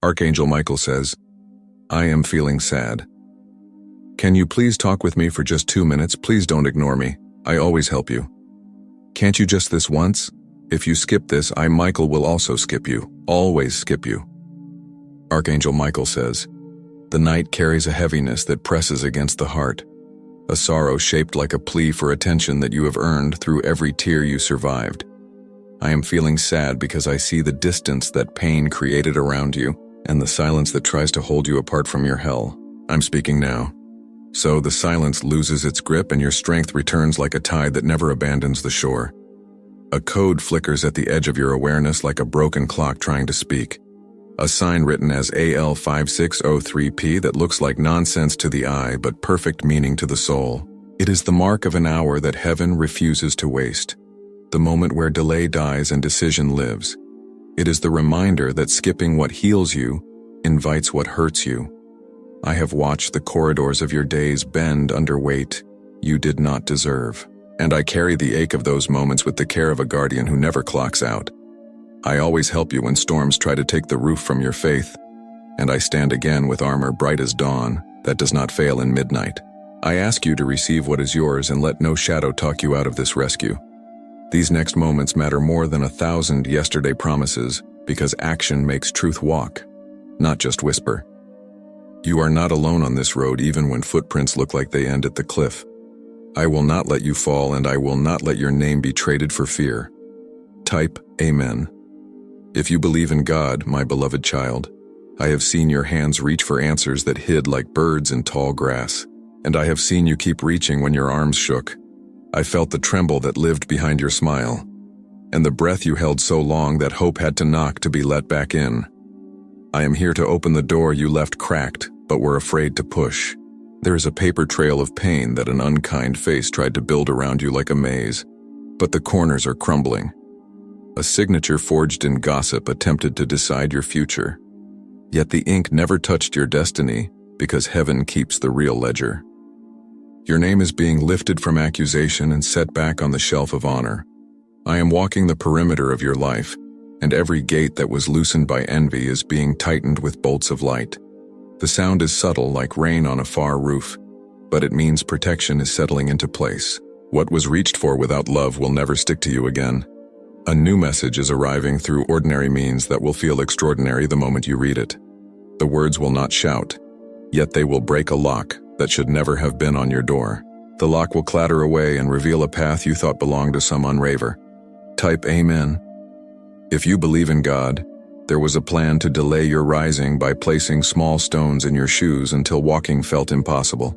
Archangel Michael says, I am feeling sad. Can you please talk with me for just 2 minutes? Please don't ignore me. I always help you. Can't you just this once? If you skip this, I, Michael, will also skip you. Always skip you. Archangel Michael says, the night carries a heaviness that presses against the heart, a sorrow shaped like a plea for attention that you have earned through every tear you survived. I am feeling sad because I see the distance that pain created around you and the silence that tries to hold you apart from your hell. I'm speaking now. So the silence loses its grip and your strength returns like a tide that never abandons the shore. A code flickers at the edge of your awareness like a broken clock trying to speak. A sign written as AL5603P that looks like nonsense to the eye but perfect meaning to the soul. It is the mark of an hour that heaven refuses to waste. The moment where delay dies and decision lives. It is the reminder that skipping what heals you invites what hurts you. I have watched the corridors of your days bend under weight you did not deserve. And I carry the ache of those moments with the care of a guardian who never clocks out. I always help you when storms try to take the roof from your faith, and I stand again with armor bright as dawn that does not fail in midnight. I ask you to receive what is yours and let no shadow talk you out of this rescue. These next moments matter more than 1,000 yesterday promises because action makes truth walk, not just whisper. You are not alone on this road even when footprints look like they end at the cliff. I will not let you fall and I will not let your name be traded for fear. Type Amen. If you believe in God, my beloved child, I have seen your hands reach for answers that hid like birds in tall grass, and I have seen you keep reaching when your arms shook. I felt the tremble that lived behind your smile, and the breath you held so long that hope had to knock to be let back in. I am here to open the door you left cracked, but were afraid to push. There is a paper trail of pain that an unkind face tried to build around you like a maze, but the corners are crumbling. A signature forged in gossip attempted to decide your future. Yet the ink never touched your destiny because heaven keeps the real ledger. Your name is being lifted from accusation and set back on the shelf of honor. I am walking the perimeter of your life, and every gate that was loosened by envy is being tightened with bolts of light. The sound is subtle like rain on a far roof, but it means protection is settling into place. What was reached for without love will never stick to you again. A new message is arriving through ordinary means that will feel extraordinary the moment you read it. The words will not shout, yet they will break a lock that should never have been on your door. The lock will clatter away and reveal a path you thought belonged to some unraver. Type Amen. If you believe in God, there was a plan to delay your rising by placing small stones in your shoes until walking felt impossible.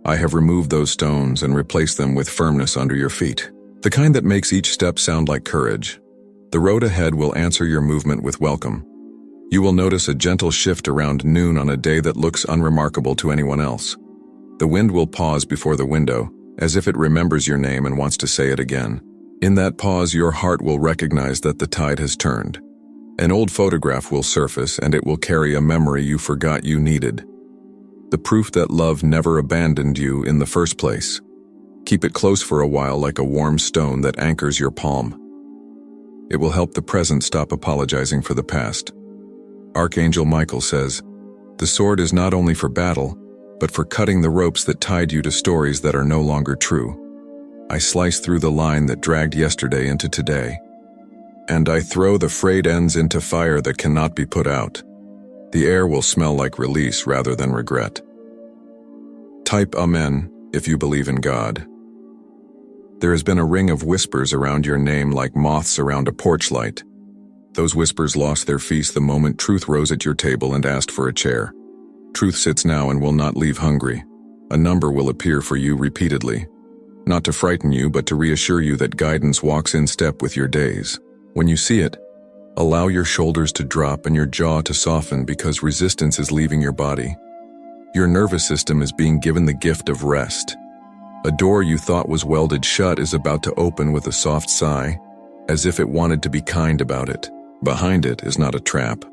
I have removed those stones and replaced them with firmness under your feet. The kind that makes each step sound like courage. The road ahead will answer your movement with welcome. You will notice a gentle shift around noon on a day that looks unremarkable to anyone else. The wind will pause before the window, as if it remembers your name and wants to say it again. In that pause, your heart will recognize that the tide has turned. An old photograph will surface and it will carry a memory you forgot you needed. The proof that love never abandoned you in the first place. Keep it close for a while like a warm stone that anchors your palm. It will help the present stop apologizing for the past. Archangel Michael says, the sword is not only for battle, but for cutting the ropes that tied you to stories that are no longer true. I slice through the line that dragged yesterday into today, and I throw the frayed ends into fire that cannot be put out. The air will smell like release rather than regret. Type Amen if you believe in God. There has been a ring of whispers around your name like moths around a porch light. Those whispers lost their feast the moment truth rose at your table and asked for a chair. Truth sits now and will not leave hungry. A number will appear for you repeatedly. Not to frighten you, but to reassure you that guidance walks in step with your days. When you see it, allow your shoulders to drop and your jaw to soften because resistance is leaving your body. Your nervous system is being given the gift of rest. A door you thought was welded shut is about to open with a soft sigh, as if it wanted to be kind about it. Behind it is not a trap,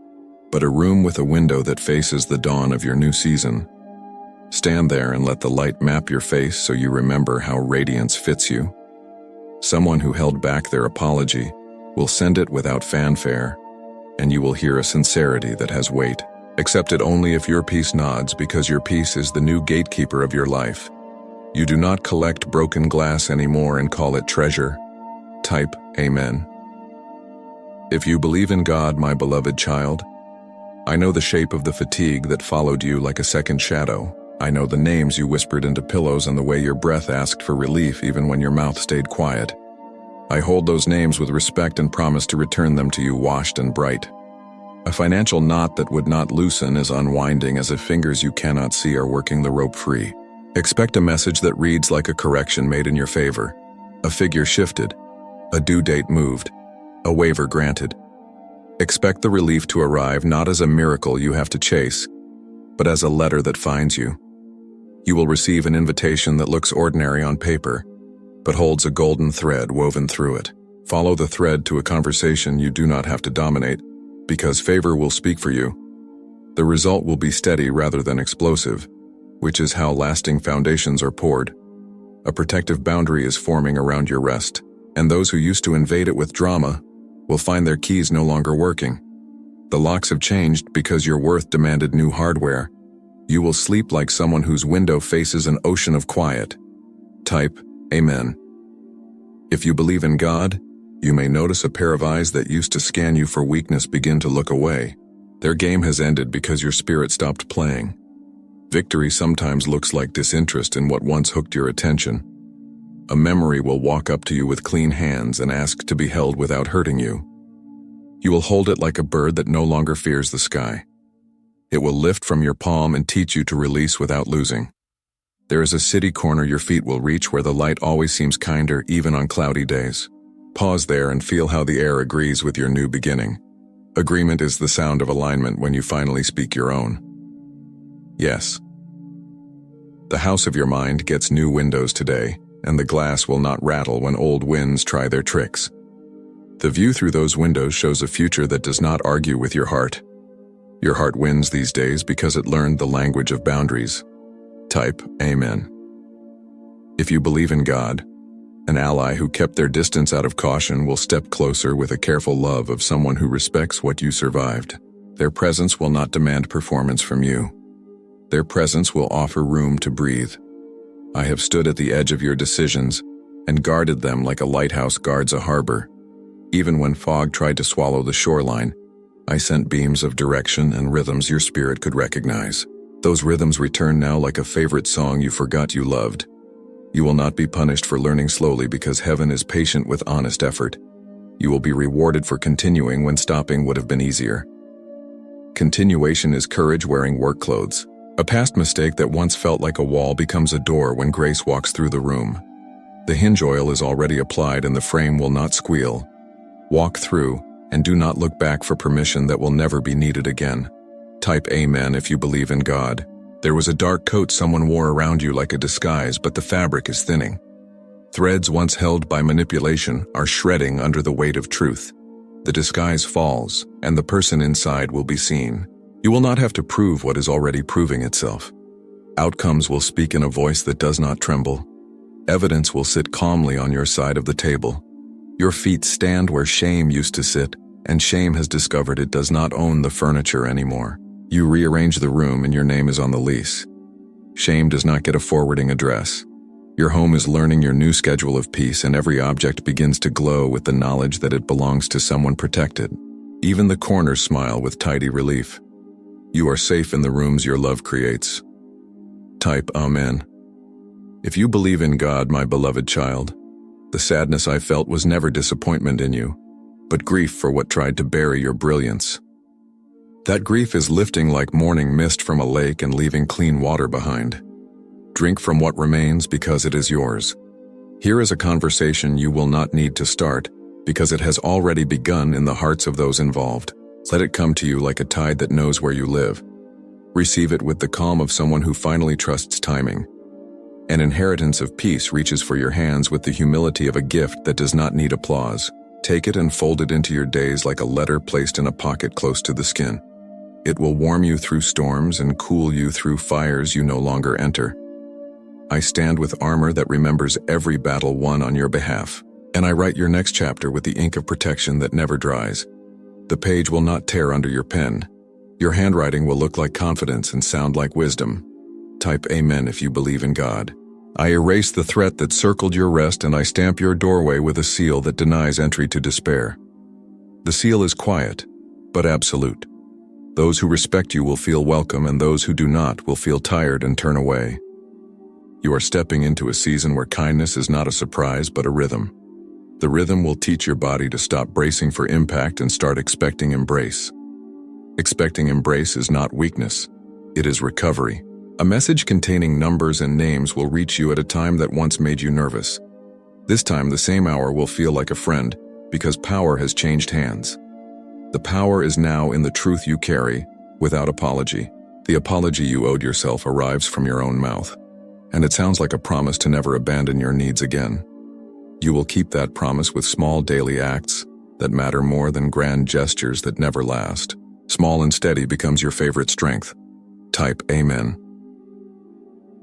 but a room with a window that faces the dawn of your new season. Stand there and let the light map your face so you remember how radiance fits you. Someone who held back their apology will send it without fanfare. and you will hear a sincerity that has weight. Accept it only if your peace nods, because your peace is the new gatekeeper of your life. You do not collect broken glass anymore and call it treasure. Type Amen. If you believe in God, my beloved child, I know the shape of the fatigue that followed you like a second shadow. I know the names you whispered into pillows and the way your breath asked for relief even when your mouth stayed quiet. I hold those names with respect and promise to return them to you washed and bright. A financial knot that would not loosen is unwinding as if fingers you cannot see are working the rope free. Expect a message that reads like a correction made in your favor. A figure shifted. A due date moved. A waiver granted. Expect the relief to arrive not as a miracle you have to chase, but as a letter that finds you. You will receive an invitation that looks ordinary on paper, but holds a golden thread woven through it. Follow the thread to a conversation you do not have to dominate, because favor will speak for you. The result will be steady rather than explosive, which is how lasting foundations are poured. A protective boundary is forming around your rest, and those who used to invade it with drama will find their keys no longer working. The locks have changed because your worth demanded new hardware. You will sleep like someone whose window faces an ocean of quiet. Type Amen. If you believe in God, you may notice a pair of eyes that used to scan you for weakness begin to look away. Their game has ended because your spirit stopped playing. Victory sometimes looks like disinterest in what once hooked your attention. A memory will walk up to you with clean hands and ask to be held without hurting you. You will hold it like a bird that no longer fears the sky. It will lift from your palm and teach you to release without losing. There is a city corner your feet will reach where the light always seems kinder even on cloudy days. Pause there and feel how the air agrees with your new beginning. Agreement is the sound of alignment when you finally speak your own. Yes. The house of your mind gets new windows today, and the glass will not rattle when old winds try their tricks. The view through those windows shows a future that does not argue with your heart. Your heart wins these days because it learned the language of boundaries. Type Amen. If you believe in God, an ally who kept their distance out of caution will step closer with a careful love of someone who respects what you survived. Their presence will not demand performance from you. Their presence will offer room to breathe. I have stood at the edge of your decisions and guarded them like a lighthouse guards a harbor. Even when fog tried to swallow the shoreline, I sent beams of direction and rhythms your spirit could recognize. Those rhythms return now like a favorite song you forgot you loved. You will not be punished for learning slowly because heaven is patient with honest effort. You will be rewarded for continuing when stopping would have been easier. Continuation is courage wearing work clothes. A past mistake that once felt like a wall becomes a door when grace walks through the room. The hinge oil is already applied and the frame will not squeal. Walk through and do not look back for permission that will never be needed again. Type Amen if you believe in God. There was a dark coat someone wore around you like a disguise, but the fabric is thinning. Threads once held by manipulation are shredding under the weight of truth. The disguise falls, and the person inside will be seen. You will not have to prove what is already proving itself. Outcomes will speak in a voice that does not tremble. Evidence will sit calmly on your side of the table. Your feet stand where shame used to sit, and shame has discovered it does not own the furniture anymore. You rearrange the room and your name is on the lease. Shame does not get a forwarding address. Your home is learning your new schedule of peace, and every object begins to glow with the knowledge that it belongs to someone protected. Even the corners smile with tidy relief. You are safe in the rooms your love creates. Type Amen. If you believe in God, my beloved child, the sadness I felt was never disappointment in you, but grief for what tried to bury your brilliance. That grief is lifting like morning mist from a lake and leaving clean water behind. Drink from what remains because it is yours. Here is a conversation you will not need to start because it has already begun in the hearts of those involved. Let it come to you like a tide that knows where you live. Receive it with the calm of someone who finally trusts timing. An inheritance of peace reaches for your hands with the humility of a gift that does not need applause. Take it and fold it into your days like a letter placed in a pocket close to the skin. It will warm you through storms and cool you through fires you no longer enter. I stand with armor that remembers every battle won on your behalf, and I write your next chapter with the ink of protection that never dries. The page will not tear under your pen. Your handwriting will look like confidence and sound like wisdom. Type Amen if you believe in God. I erase the threat that circled your rest, and I stamp your doorway with a seal that denies entry to despair. The seal is quiet, but absolute. Those who respect you will feel welcome, and those who do not will feel tired and turn away. You are stepping into a season where kindness is not a surprise but a rhythm. The rhythm will teach your body to stop bracing for impact and start expecting embrace. Expecting embrace is not weakness. It is recovery. A message containing numbers and names will reach you at a time that once made you nervous. This time, the same hour will feel like a friend, because power has changed hands. The power is now in the truth you carry, without apology. The apology you owed yourself arrives from your own mouth, and it sounds like a promise to never abandon your needs again. You will keep that promise with small daily acts that matter more than grand gestures that never last. Small and steady becomes your favorite strength. Type Amen.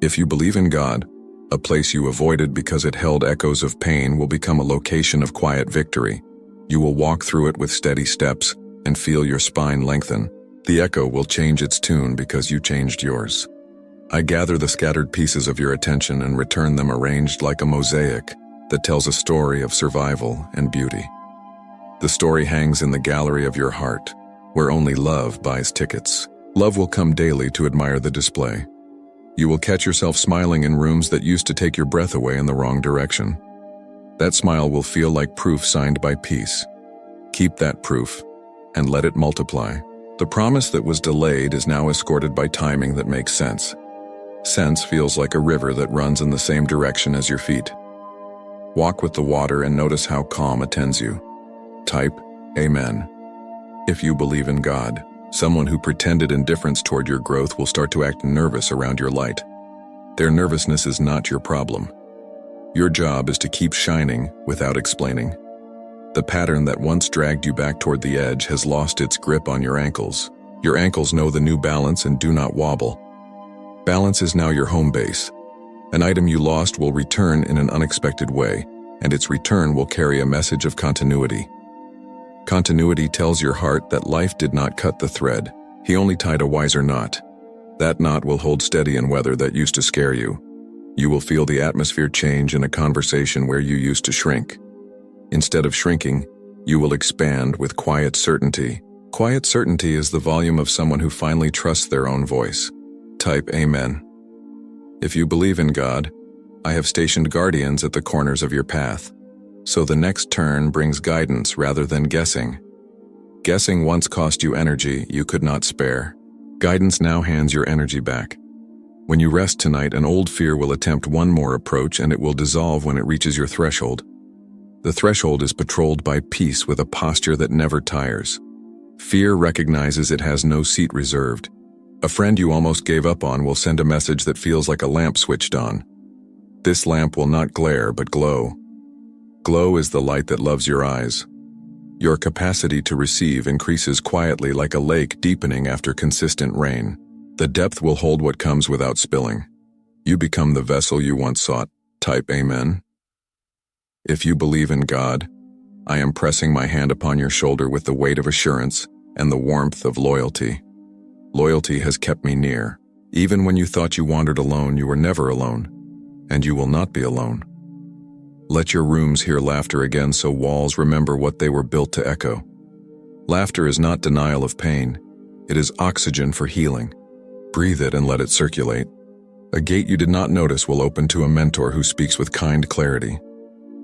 If you believe in God, a place you avoided because it held echoes of pain will become a location of quiet victory. You will walk through it with steady steps and feel your spine lengthen. The echo will change its tune because you changed yours. I gather the scattered pieces of your attention and return them arranged like a mosaic that tells a story of survival and beauty. The story hangs in the gallery of your heart, where only love buys tickets. Love will come daily to admire the display. You will catch yourself smiling in rooms that used to take your breath away in the wrong direction. That smile will feel like proof signed by peace. Keep that proof and let it multiply. The promise that was delayed is now escorted by timing that makes sense. Sense feels like a river that runs in the same direction as your feet. Walk with the water and notice how calm attends you. Type Amen. If you believe in God, someone who pretended indifference toward your growth will start to act nervous around your light. Their nervousness is not your problem. Your job is to keep shining without explaining. The pattern that once dragged you back toward the edge has lost its grip on your ankles. Your ankles know the new balance and do not wobble. Balance is now your home base. An item you lost will return in an unexpected way, and its return will carry a message of continuity. Continuity tells your heart that life did not cut the thread. He only tied a wiser knot. That knot will hold steady in weather that used to scare you. You will feel the atmosphere change in a conversation where you used to shrink. Instead of shrinking, you will expand with quiet certainty. Quiet certainty is the volume of someone who finally trusts their own voice. Type Amen. If you believe in God, I have stationed guardians at the corners of your path. So the next turn brings guidance rather than guessing. Guessing once cost you energy you could not spare. Guidance now hands your energy back. When you rest tonight, an old fear will attempt one more approach, and it will dissolve when it reaches your threshold. The threshold is patrolled by peace with a posture that never tires. Fear recognizes it has no seat reserved. A friend you almost gave up on will send a message that feels like a lamp switched on. This lamp will not glare but glow. Glow is the light that loves your eyes. Your capacity to receive increases quietly like a lake deepening after consistent rain. The depth will hold what comes without spilling. You become the vessel you once sought. Type Amen. If you believe in God, I am pressing my hand upon your shoulder with the weight of assurance and the warmth of loyalty. Loyalty has kept me near. Even when you thought you wandered alone, you were never alone, and you will not be alone. Let your rooms hear laughter again so walls remember what they were built to echo. Laughter is not denial of pain. It is oxygen for healing. Breathe it and let it circulate. A gate you did not notice will open to a mentor who speaks with kind clarity.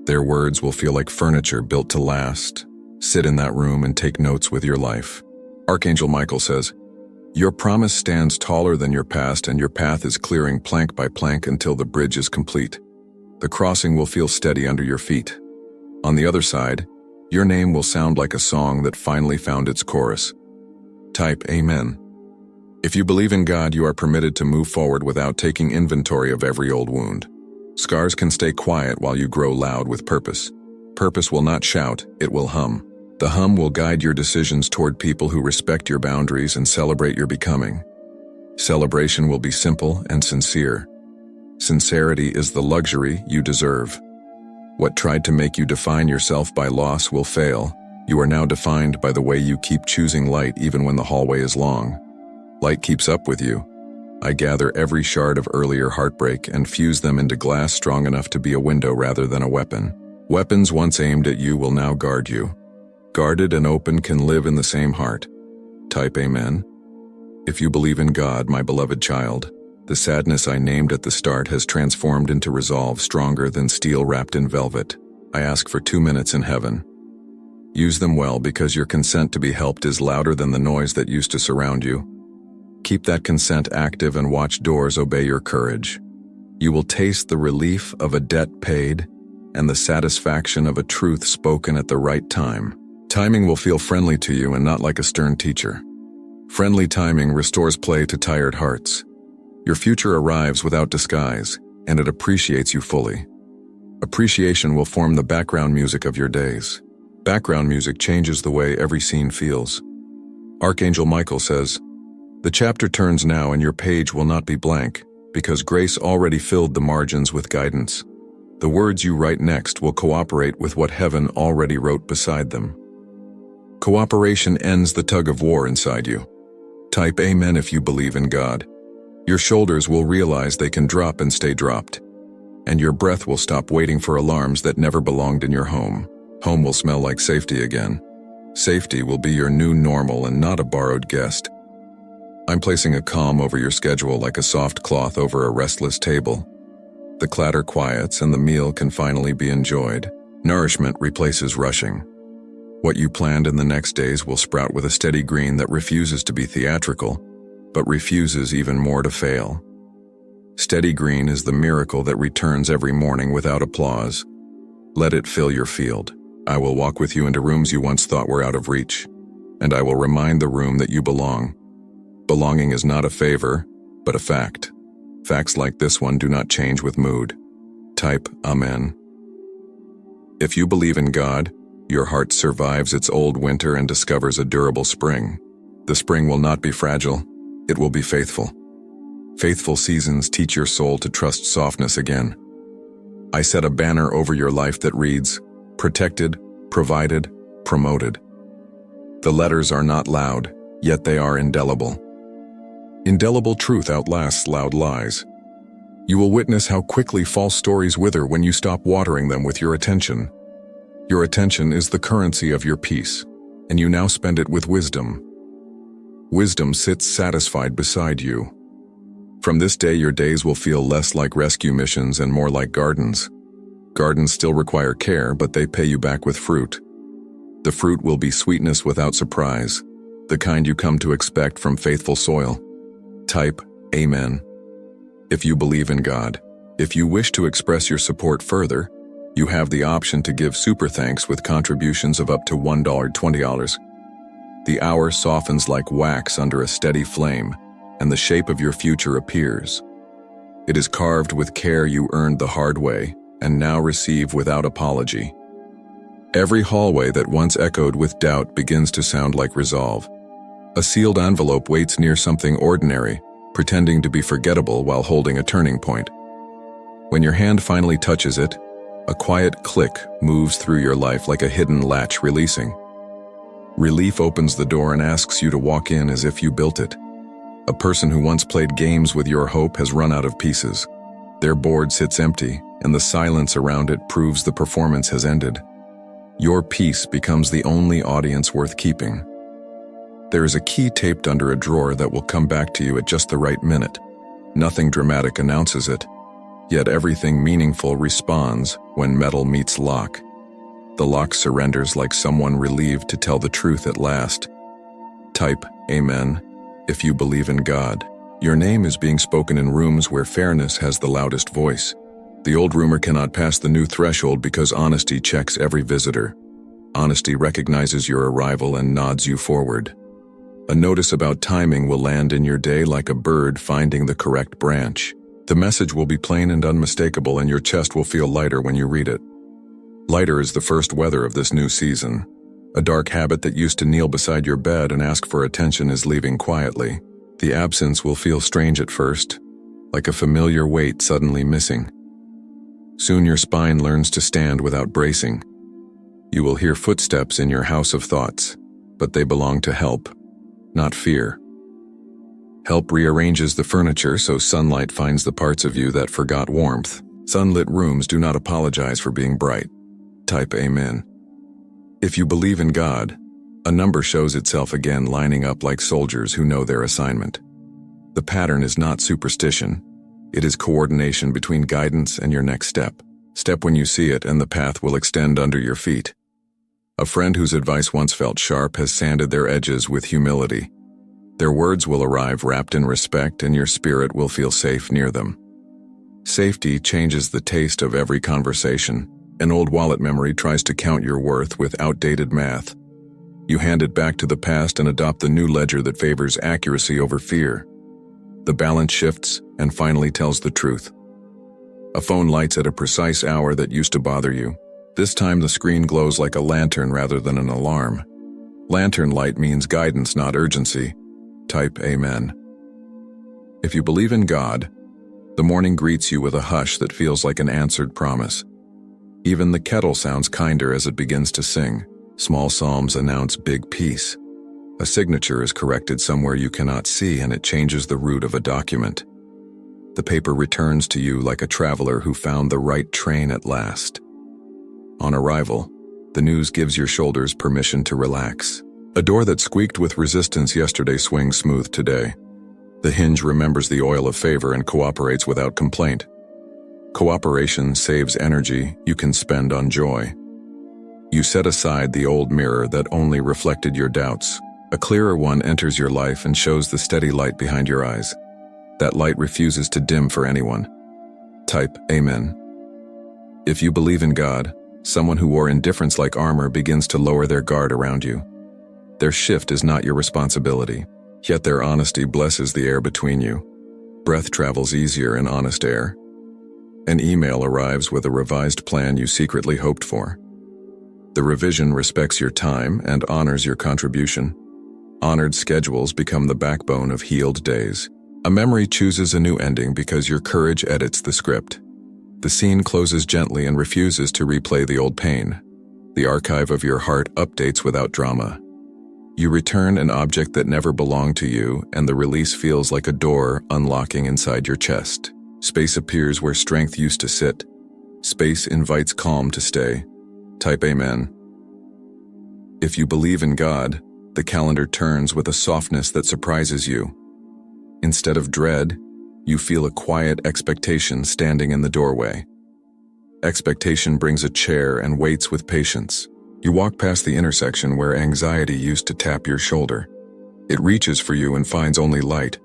Their words will feel like furniture built to last. Sit in that room and take notes with your life. Archangel Michael says, "Your promise stands taller than your past, and your path is clearing plank by plank until the bridge is complete. The crossing will feel steady under your feet. On the other side, your name will sound like a song that finally found its chorus." Type Amen. If you believe in God, you are permitted to move forward without taking inventory of every old wound. Scars can stay quiet while you grow loud with purpose. Purpose will not shout, it will hum. The hum will guide your decisions toward people who respect your boundaries and celebrate your becoming. Celebration will be simple and sincere. Sincerity is the luxury you deserve. What tried to make you define yourself by loss will fail. You are now defined by the way you keep choosing light even when the hallway is long. Light keeps up with you. I gather every shard of earlier heartbreak and fuse them into glass strong enough to be a window rather than a weapon. Weapons once aimed at you will now guard you. Guarded and open can live in the same heart. Type Amen. If you believe in God, my beloved child, the sadness I named at the start has transformed into resolve stronger than steel wrapped in velvet. I ask for 2 minutes in heaven. Use them well, because your consent to be helped is louder than the noise that used to surround you. Keep that consent active and watch doors obey your courage. You will taste the relief of a debt paid and the satisfaction of a truth spoken at the right time. Timing will feel friendly to you and not like a stern teacher. Friendly timing restores play to tired hearts. Your future arrives without disguise, and it appreciates you fully. Appreciation will form the background music of your days. Background music changes the way every scene feels. Archangel Michael says, "The chapter turns now and your page will not be blank, because grace already filled the margins with guidance. The words you write next will cooperate with what heaven already wrote beside them." Cooperation ends the tug of war inside you. Type Amen if you believe in God. Your shoulders will realize they can drop and stay dropped. And your breath will stop waiting for alarms that never belonged in your home. Home will smell like safety again. Safety will be your new normal and not a borrowed guest. I'm placing a calm over your schedule like a soft cloth over a restless table. The clatter quiets and the meal can finally be enjoyed. Nourishment replaces rushing. What you planned in the next days will sprout with a steady green that refuses to be theatrical, but refuses even more to fail. Steady green is the miracle that returns every morning without applause. Let it fill your field. I will walk with you into rooms you once thought were out of reach, and I will remind the room that you belong. Belonging is not a favor, but a fact. Facts like this one do not change with mood. Type Amen. If you believe in God, your heart survives its old winter and discovers a durable spring. The spring will not be fragile, it will be faithful. Faithful seasons teach your soul to trust softness again. I set a banner over your life that reads, protected, provided, promoted. The letters are not loud, yet they are indelible. Indelible truth outlasts loud lies. You will witness how quickly false stories wither when you stop watering them with your attention. Your attention is the currency of your peace, and you now spend it with wisdom. Wisdom sits satisfied beside you. From this day, your days will feel less like rescue missions and more like gardens. Gardens still require care, but they pay you back with fruit. The fruit will be sweetness without surprise, the kind you come to expect from faithful soil. Type Amen. If you believe in God. If you wish to express your support further, you have the option to give super thanks with contributions of up to $1.20. The hour softens like wax under a steady flame, and the shape of your future appears. It is carved with care you earned the hard way, and now receive without apology. Every hallway that once echoed with doubt begins to sound like resolve. A sealed envelope waits near something ordinary, pretending to be forgettable while holding a turning point. When your hand finally touches it, a quiet click moves through your life like a hidden latch releasing. Relief opens the door and asks you to walk in as if you built it. A person who once played games with your hope has run out of pieces. Their board sits empty, and the silence around it proves the performance has ended. Your peace becomes the only audience worth keeping. There is a key taped under a drawer that will come back to you at just the right minute. Nothing dramatic announces it, yet everything meaningful responds when metal meets lock. The lock surrenders like someone relieved to tell the truth at last. Type Amen if you believe in God. Your name is being spoken in rooms where fairness has the loudest voice. The old rumor cannot pass the new threshold because honesty checks every visitor. Honesty recognizes your arrival and nods you forward. A notice about timing will land in your day like a bird finding the correct branch. The message will be plain and unmistakable, and your chest will feel lighter when you read it. Lighter is the first weather of this new season. A dark habit that used to kneel beside your bed and ask for attention is leaving quietly. The absence will feel strange at first, like a familiar weight suddenly missing. Soon your spine learns to stand without bracing. You will hear footsteps in your house of thoughts, but they belong to help, not fear. Help rearranges the furniture so sunlight finds the parts of you that forgot warmth. Sunlit rooms do not apologize for being bright. Type Amen. If you believe in God, a number shows itself again lining up like soldiers who know their assignment. The pattern is not superstition. It is coordination between guidance and your next step. Step when you see it and the path will extend under your feet. A friend whose advice once felt sharp has sanded their edges with humility. Their words will arrive wrapped in respect and your spirit will feel safe near them. Safety changes the taste of every conversation. An old wallet memory tries to count your worth with outdated math. You hand it back to the past and adopt the new ledger that favors accuracy over fear. The balance shifts and finally tells the truth. A phone lights at a precise hour that used to bother you. This time the screen glows like a lantern rather than an alarm. Lantern light means guidance, not urgency. Type Amen. If you believe in God, the morning greets you with a hush that feels like an answered promise. Even the kettle sounds kinder as it begins to sing. Small psalms announce big peace. A signature is corrected somewhere you cannot see and it changes the route of a document. The paper returns to you like a traveler who found the right train at last. On arrival, the news gives your shoulders permission to relax. A door that squeaked with resistance yesterday swings smooth today. The hinge remembers the oil of favor and cooperates without complaint. Cooperation saves energy you can spend on joy. You set aside the old mirror that only reflected your doubts. A clearer one enters your life and shows the steady light behind your eyes. That light refuses to dim for anyone. Type Amen. If you believe in God, someone who wore indifference like armor begins to lower their guard around you. Their shift is not your responsibility, yet their honesty blesses the air between you. Breath travels easier in honest air. An email arrives with a revised plan you secretly hoped for. The revision respects your time and honors your contribution. Honored schedules become the backbone of healed days. A memory chooses a new ending because your courage edits the script. The scene closes gently and refuses to replay the old pain. The archive of your heart updates without drama. You return an object that never belonged to you, and the release feels like a door unlocking inside your chest. Space appears where strength used to sit. Space invites calm to stay. Type Amen. If you believe in God, the calendar turns with a softness that surprises you. Instead of dread, you feel a quiet expectation standing in the doorway. Expectation brings a chair and waits with patience. You walk past the intersection where anxiety used to tap your shoulder. It reaches for you and finds only light.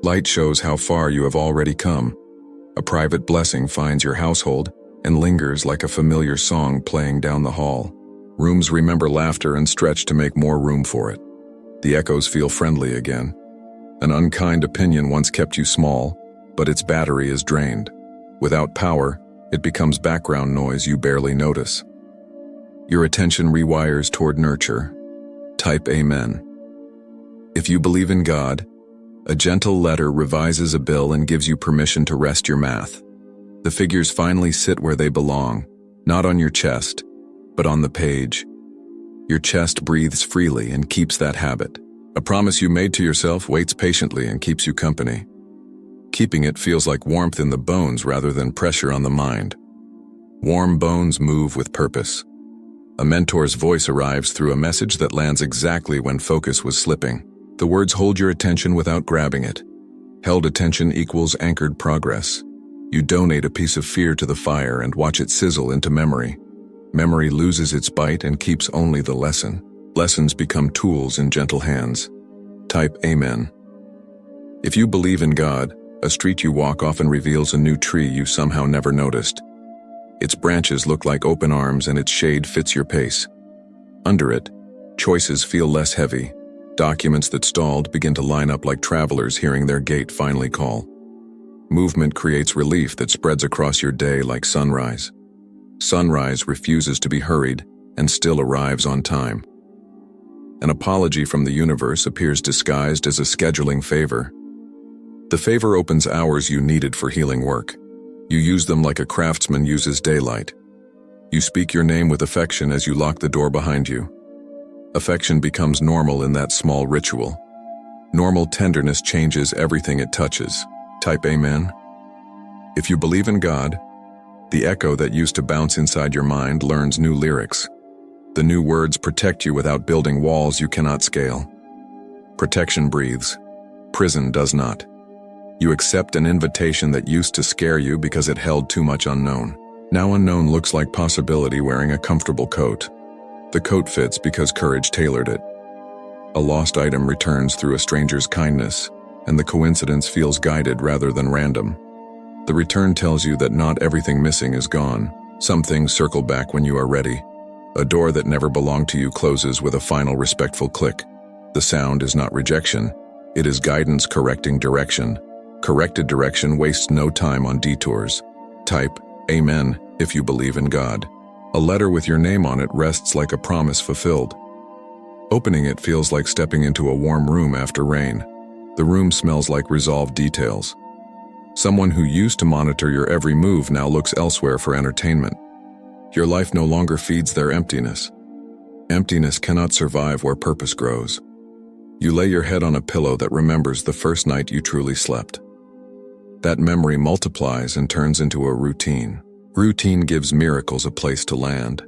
Light shows how far you have already come. A private blessing finds your household and lingers like a familiar song playing down the hall. Rooms remember laughter and stretch to make more room for it. The echoes feel friendly again. An unkind opinion once kept you small, but its battery is drained. Without power, it becomes background noise you barely notice. Your attention rewires toward nurture. Type Amen. If you believe in God, a gentle letter revises a bill and gives you permission to rest your math. The figures finally sit where they belong, not on your chest, but on the page. Your chest breathes freely and keeps that habit. A promise you made to yourself waits patiently and keeps you company. Keeping it feels like warmth in the bones rather than pressure on the mind. Warm bones move with purpose. A mentor's voice arrives through a message that lands exactly when focus was slipping. The words hold your attention without grabbing it. Held attention equals anchored progress. You donate a piece of fear to the fire and watch it sizzle into memory. Memory loses its bite and keeps only the lesson. Lessons become tools in gentle hands. Type Amen. If you believe in God, a street you walk often reveals a new tree you somehow never noticed. Its branches look like open arms and its shade fits your pace. Under it, choices feel less heavy. Documents that stalled begin to line up like travelers hearing their gate finally call. Movement creates relief that spreads across your day like sunrise. Sunrise refuses to be hurried and still arrives on time. An apology from the universe appears disguised as a scheduling favor. The favor opens hours you needed for healing work. You use them like a craftsman uses daylight. You speak your name with affection as you lock the door behind you. Affection becomes normal in that small ritual. Normal tenderness changes everything it touches. Type Amen. If you believe in God, the echo that used to bounce inside your mind learns new lyrics. The new words protect you without building walls you cannot scale. Protection breathes. Prison does not. You accept an invitation that used to scare you because it held too much unknown. Now unknown looks like possibility wearing a comfortable coat. The coat fits because courage tailored it. A lost item returns through a stranger's kindness, and the coincidence feels guided rather than random. The return tells you that not everything missing is gone. Some things circle back when you are ready. A door that never belonged to you closes with a final respectful click. The sound is not rejection. It is guidance correcting direction. Corrected direction wastes no time on detours. Type Amen if you believe in God. A letter with your name on it rests like a promise fulfilled. Opening it feels like stepping into a warm room after rain. The room smells like resolved details. Someone who used to monitor your every move now looks elsewhere for entertainment. Your life no longer feeds their emptiness. Emptiness cannot survive where purpose grows. You lay your head on a pillow that remembers the first night you truly slept. That memory multiplies and turns into a routine. Routine gives miracles a place to land.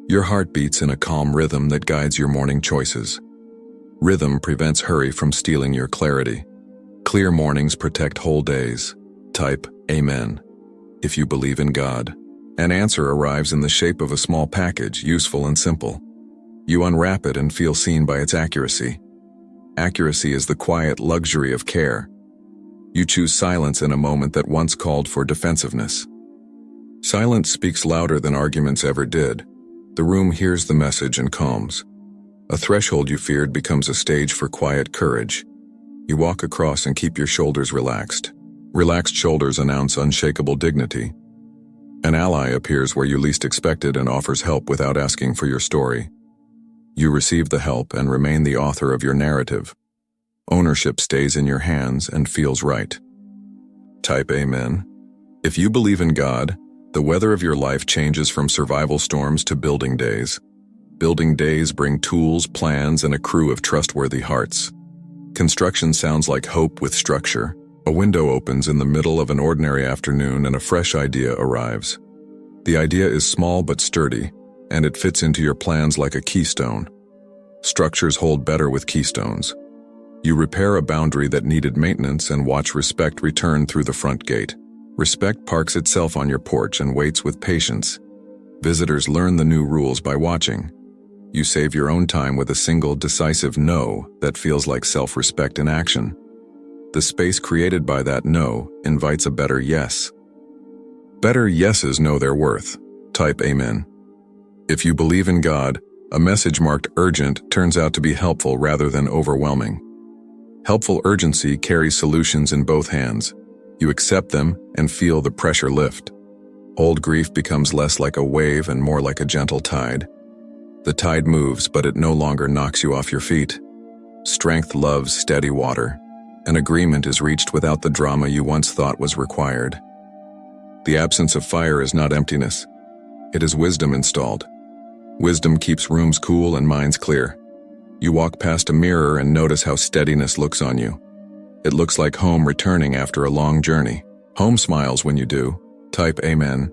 Your heart beats in a calm rhythm that guides your morning choices. Rhythm prevents hurry from stealing your clarity. Clear mornings protect whole days. Type Amen if you believe in God. An answer arrives in the shape of a small package, useful and simple. You unwrap it and feel seen by its accuracy. Accuracy is the quiet luxury of care. You choose silence in a moment that once called for defensiveness. Silence speaks louder than arguments ever did. The room hears the message and calms. A threshold you feared becomes a stage for quiet courage. You walk across and keep your shoulders relaxed. Relaxed shoulders announce unshakable dignity. An ally appears where you least expect it and offers help without asking for your story. You receive the help and remain the author of your narrative. Ownership stays in your hands and feels right. Type Amen. If you believe in God, the weather of your life changes from survival storms to building days. Building days bring tools, plans, and a crew of trustworthy hearts. Construction sounds like hope with structure. A window opens in the middle of an ordinary afternoon and a fresh idea arrives. The idea is small but sturdy, and it fits into your plans like a keystone. Structures hold better with keystones. You repair a boundary that needed maintenance and watch respect return through the front gate. Respect parks itself on your porch and waits with patience. Visitors learn the new rules by watching. You save your own time with a single decisive no that feels like self-respect in action. The space created by that no invites a better yes. Better yeses know their worth. Type Amen. If you believe in God, a message marked urgent turns out to be helpful rather than overwhelming. Helpful urgency carries solutions in both hands. You accept them and feel the pressure lift. Old grief becomes less like a wave and more like a gentle tide. The tide moves, but it no longer knocks you off your feet. Strength loves steady water. An agreement is reached without the drama you once thought was required. The absence of fire is not emptiness. It is wisdom installed. Wisdom keeps rooms cool and minds clear. You walk past a mirror and notice how steadiness looks on you. It looks like home returning after a long journey. Home smiles when you do. Type Amen.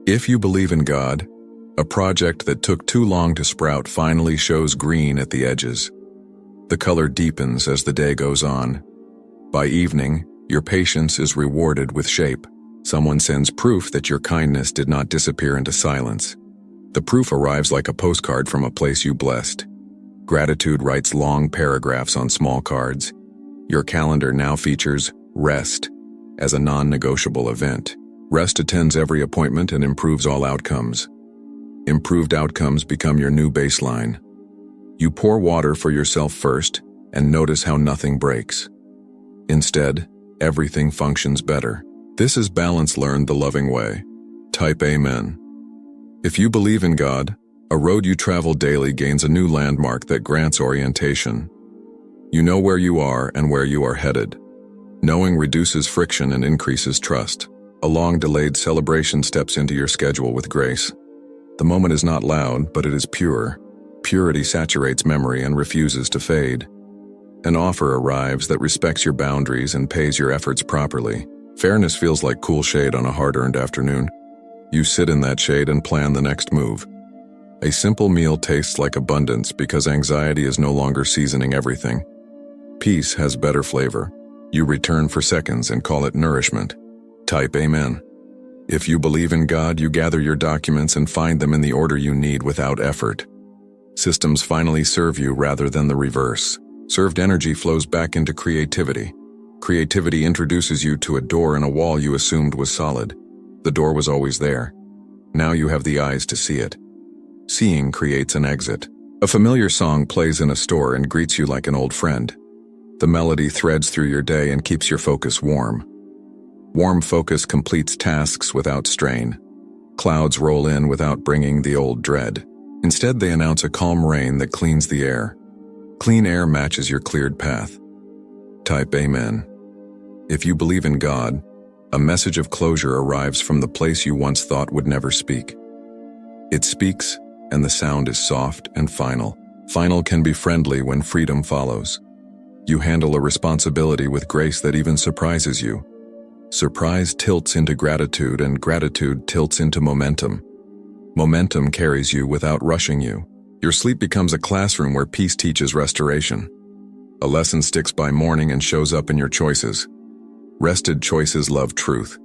If you believe in God, a project that took too long to sprout finally shows green at the edges. The color deepens as the day goes on. By evening, your patience is rewarded with shape. Someone sends proof that your kindness did not disappear into silence. The proof arrives like a postcard from a place you blessed. Gratitude writes long paragraphs on small cards. Your calendar now features rest as a non-negotiable event. Rest attends every appointment and improves all outcomes. Improved outcomes become your new baseline. You pour water for yourself first and notice how nothing breaks. Instead, everything functions better. This is balance learned the loving way. Type Amen. If you believe in God, a road you travel daily gains a new landmark that grants orientation. You know where you are and where you are headed. Knowing reduces friction and increases trust. A long-delayed celebration steps into your schedule with grace. The moment is not loud, but it is pure. Purity saturates memory and refuses to fade. An offer arrives that respects your boundaries and pays your efforts properly. Fairness feels like cool shade on a hard-earned afternoon. You sit in that shade and plan the next move. A simple meal tastes like abundance because anxiety is no longer seasoning everything. Peace has better flavor. You return for seconds and call it nourishment. Type Amen. If you believe in God, you gather your documents and find them in the order you need without effort. Systems finally serve you rather than the reverse. Served energy flows back into creativity. Creativity introduces you to a door in a wall you assumed was solid. The door was always there. Now you have the eyes to see it. Seeing creates an exit. A familiar song plays in a store and greets you like an old friend. The melody threads through your day and keeps your focus warm. Warm focus completes tasks without strain. Clouds roll in without bringing the old dread. Instead, they announce a calm rain that cleans the air. Clean air matches your cleared path. Type Amen. If you believe in God, a message of closure arrives from the place you once thought would never speak. It speaks, and the sound is soft and final. Final can be friendly when freedom follows. You handle a responsibility with grace that even surprises you. Surprise tilts into gratitude, and gratitude tilts into momentum. Momentum carries you without rushing you. Your sleep becomes a classroom where peace teaches restoration. A lesson sticks by morning and shows up in your choices. Rested choices love truth.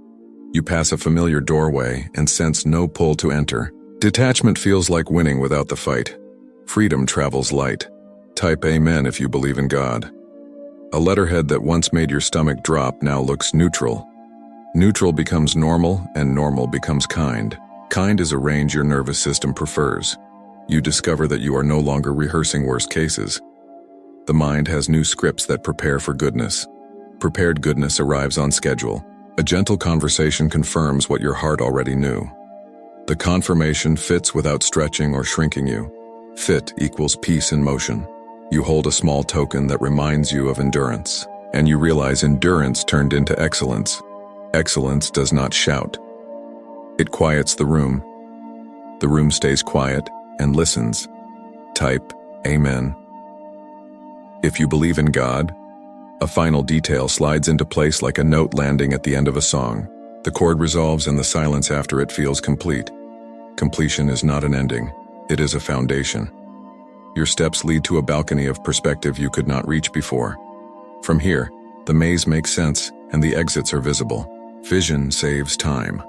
You pass a familiar doorway and sense no pull to enter. Detachment feels like winning without the fight. Freedom travels light. Type Amen if you believe in God. A letterhead that once made your stomach drop now looks neutral. Neutral becomes normal, and normal becomes kind. Kind is a range your nervous system prefers. You discover that you are no longer rehearsing worst cases. The mind has new scripts that prepare for goodness. Prepared goodness arrives on schedule. A gentle conversation confirms what your heart already knew. The confirmation fits without stretching or shrinking you. Fit equals peace in motion. You hold a small token that reminds you of endurance, and you realize endurance turned into excellence. Excellence does not shout. It quiets the room. The room stays quiet and listens. Type Amen. If you believe in God, a final detail slides into place like a note landing at the end of a song. The chord resolves and the silence after it feels complete. Completion is not an ending, it is a foundation. Your steps lead to a balcony of perspective you could not reach before. From here, the maze makes sense and the exits are visible. Vision saves time.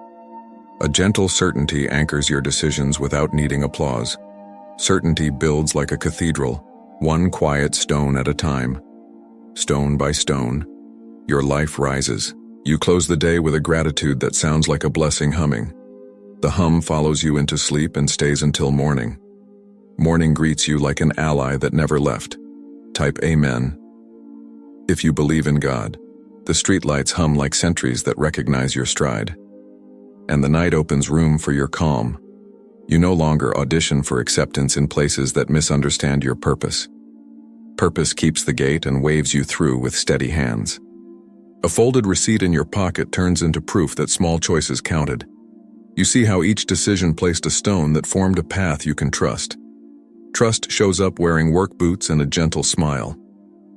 A gentle certainty anchors your decisions without needing applause. Certainty builds like a cathedral, one quiet stone at a time. Stone by stone, your life rises. You close the day with a gratitude that sounds like a blessing humming. The hum follows you into sleep and stays until morning. Morning greets you like an ally that never left. Type Amen. If you believe in God, the streetlights hum like sentries that recognize your stride. And the night opens room for your calm. You no longer audition for acceptance in places that misunderstand your purpose. Purpose keeps the gate and waves you through with steady hands. A folded receipt in your pocket turns into proof that small choices counted. You see how each decision placed a stone that formed a path you can trust. Trust shows up wearing work boots and a gentle smile.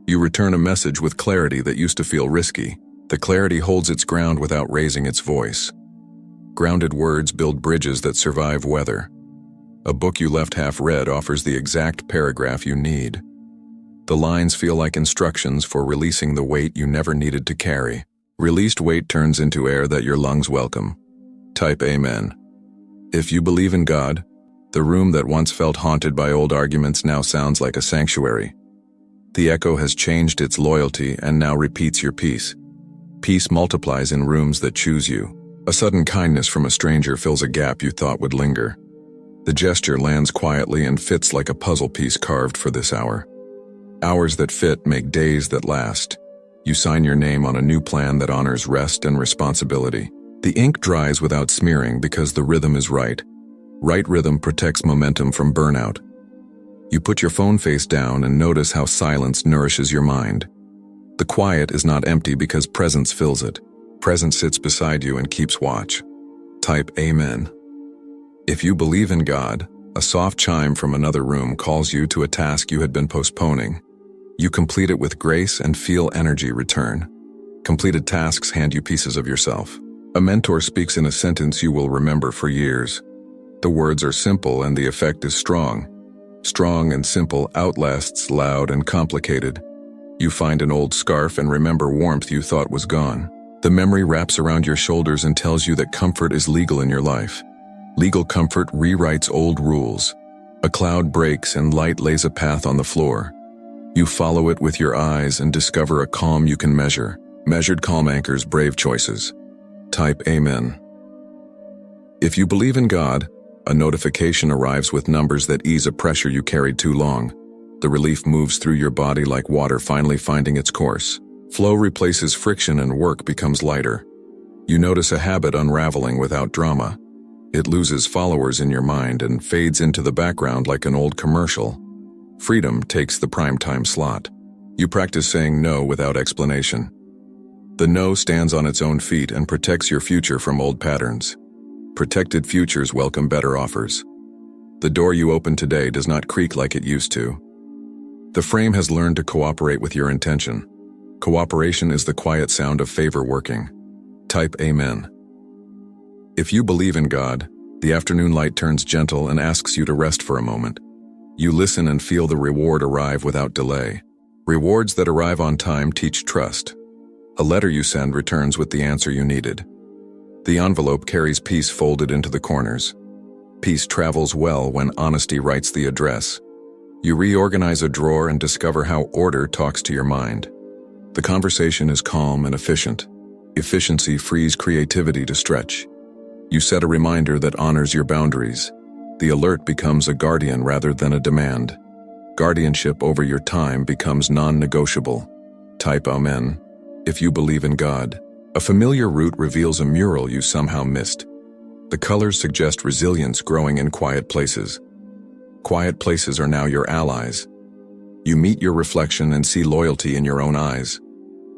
You return a message with clarity that used to feel risky. The clarity holds its ground without raising its voice. Grounded words build bridges that survive weather. A book you left half read offers the exact paragraph you need. The lines feel like instructions for releasing the weight you never needed to carry. Released weight turns into air that your lungs welcome. Type Amen. If you believe in God, the room that once felt haunted by old arguments now sounds like a sanctuary. The echo has changed its loyalty and now repeats your peace. Peace multiplies in rooms that choose you. A sudden kindness from a stranger fills a gap you thought would linger. The gesture lands quietly and fits like a puzzle piece carved for this hour. Hours that fit make days that last. You sign your name on a new plan that honors rest and responsibility. The ink dries without smearing because the rhythm is right. Right rhythm protects momentum from burnout. You put your phone face down and notice how silence nourishes your mind. The quiet is not empty because presence fills it. Presence sits beside you and keeps watch. Type Amen. If you believe in God, a soft chime from another room calls you to a task you had been postponing. You complete it with grace and feel energy return. Completed tasks hand you pieces of yourself. A mentor speaks in a sentence you will remember for years. The words are simple and the effect is strong. Strong and simple outlasts loud and complicated. You find an old scarf and remember warmth you thought was gone. The memory wraps around your shoulders and tells you that comfort is legal in your life. Legal comfort rewrites old rules. A cloud breaks and light lays a path on the floor. You follow it with your eyes and discover a calm you can measure. Measured calm anchors brave choices. Type Amen. If you believe in God, a notification arrives with numbers that ease a pressure you carried too long. The relief moves through your body like water finally finding its course. Flow replaces friction and work becomes lighter. You notice a habit unraveling without drama. It loses followers in your mind and fades into the background like an old commercial. Freedom takes the primetime slot. You practice saying no without explanation. The no stands on its own feet and protects your future from old patterns. Protected futures welcome better offers. The door you open today does not creak like it used to. The frame has learned to cooperate with your intention. Cooperation is the quiet sound of favor working. Type Amen. If you believe in God, the afternoon light turns gentle and asks you to rest for a moment. You listen and feel the reward arrive without delay. Rewards that arrive on time teach trust. A letter you send returns with the answer you needed. The envelope carries peace folded into the corners. Peace travels well when honesty writes the address. You reorganize a drawer and discover how order talks to your mind. The conversation is calm and efficient. Efficiency frees creativity to stretch. You set a reminder that honors your boundaries. The alert becomes a guardian rather than a demand. Guardianship over your time becomes non-negotiable. Type Amen. If you believe in God, a familiar route reveals a mural you somehow missed. The colors suggest resilience growing in quiet places. Quiet places are now your allies. You meet your reflection and see loyalty in your own eyes.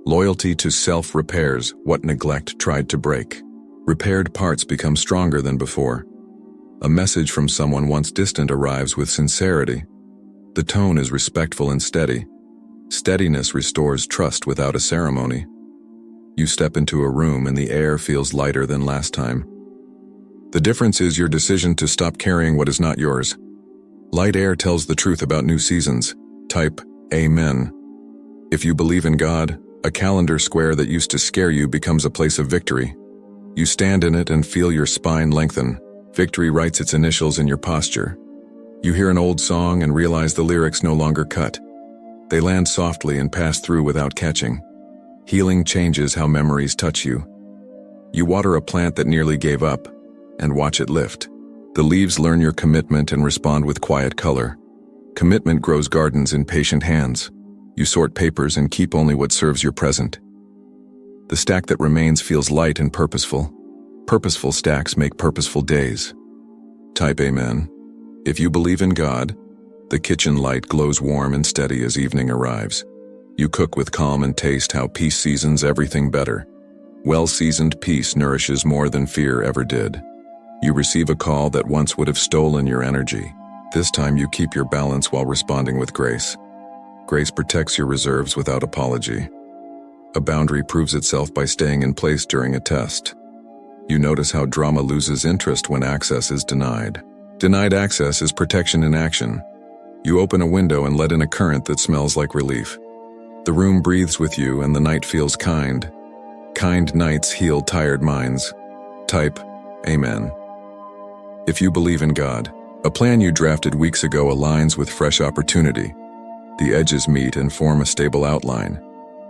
Loyalty to self repairs what neglect tried to break. Repaired parts become stronger than before. A message from someone once distant arrives with sincerity. The tone is respectful and steady. Steadiness restores trust without a ceremony. You step into a room and the air feels lighter than last time. The difference is your decision to stop carrying what is not yours. Light air tells the truth about new seasons. Type Amen. If you believe in God, a calendar square that used to scare you becomes a place of victory. You stand in it and feel your spine lengthen. Victory writes its initials in your posture. You hear an old song and realize the lyrics no longer cut. They land softly and pass through without catching. Healing changes how memories touch you. You water a plant that nearly gave up and watch it lift. The leaves learn your commitment and respond with quiet color. Commitment grows gardens in patient hands. You sort papers and keep only what serves your present. The stack that remains feels light and purposeful. Purposeful stacks make purposeful days. Type Amen. If you believe in God, the kitchen light glows warm and steady as evening arrives. You cook with calm and taste how peace seasons everything better. Well-seasoned peace nourishes more than fear ever did. You receive a call that once would have stolen your energy. This time you keep your balance while responding with grace. Grace protects your reserves without apology. A boundary proves itself by staying in place during a test. You notice how drama loses interest when access is denied. Denied access is protection in action. You open a window and let in a current that smells like relief. The room breathes with you and the night feels kind. Kind nights heal tired minds. Type Amen. If you believe in God, a plan you drafted weeks ago aligns with fresh opportunity. The edges meet and form a stable outline.